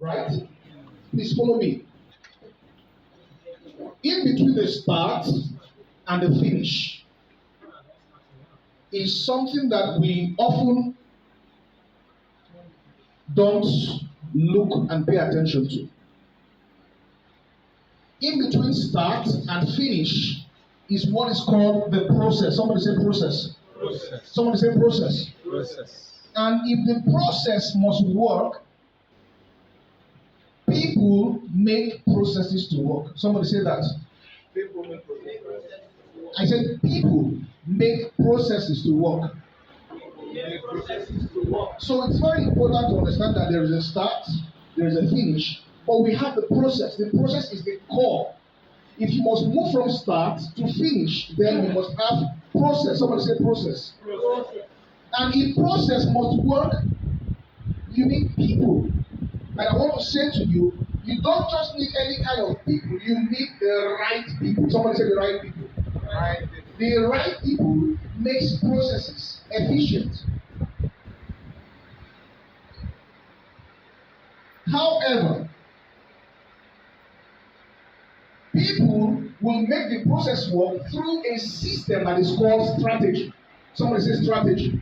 right? Please follow me. In between the start and the finish is something that we often don't look and pay attention to. In between start and finish is what is called the process. Somebody say process. Process. Somebody say process. Process. And if the process must work, people make processes to work. Somebody say that. People make processes. I said people make processes to work. Make processes to work. So it's very important to understand that there is a start, there is a finish, but we have the process. The process is the core. If you must move from start to finish, then you must have process. Somebody say process. Process. And if process must work, you need people. And I want to say to you, you don't just need any kind of people, you need the right people. Somebody say the right people. Right. The right people makes processes efficient. However, people will make the process work through a system that is called strategy. Somebody say strategy.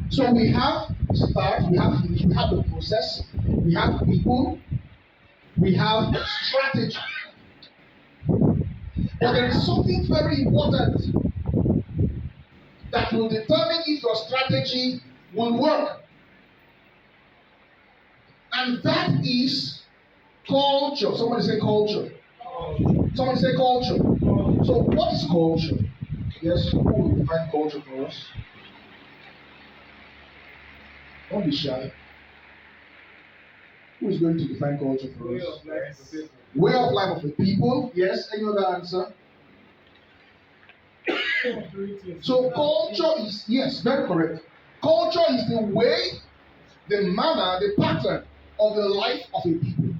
So we have start, we have finish, we have the process, we have people, we have strategy. But there is something very important that will determine if your strategy will work. And that is culture. Somebody say culture. Somebody say culture. So what is culture? Yes, who will define culture for us? Don't be shy. Who is going to define culture for us? Way of life of the people. Yes, any other answer? So culture is, yes, very correct. Culture is the way, the manner, the pattern of the life of a people.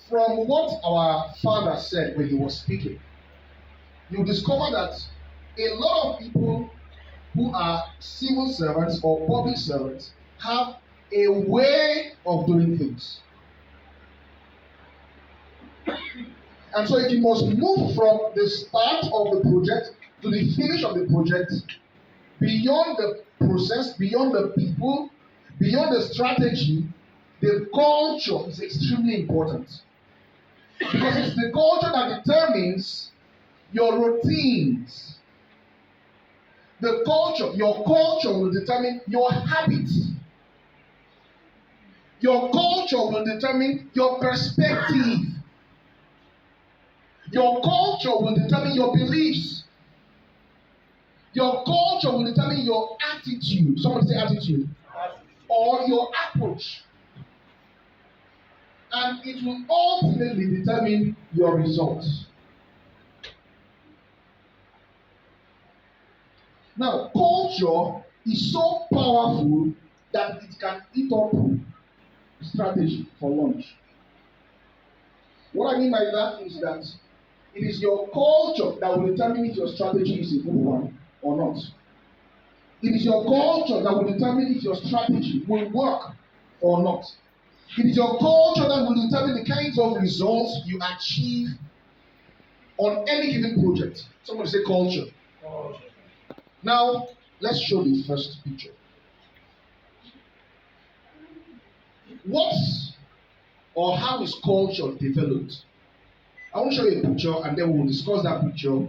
From what our father said when he was speaking, you discover that a lot of people who are civil servants or public servants have a way of doing things. And so if you must move from the start of the project to the finish of the project, beyond the process, beyond the people, beyond the strategy, the culture is extremely important. Because it's the culture that determines your routines. The culture, your culture will determine your habits. Your culture will determine your perspective. Your culture will determine your beliefs. Your culture will determine your attitude. Somebody say attitude. Or your approach. And it will ultimately determine your results. Now, culture is so powerful that it can eat up strategy for lunch. What I mean by that is that it is your culture that will determine if your strategy is a good one or not. It is your culture that will determine if your strategy will work or not. It is your culture that will determine the kinds of results you achieve on any given project. Somebody say culture. Now, let's show the first picture. What or how is culture developed? I want to show you a picture and then we'll discuss that picture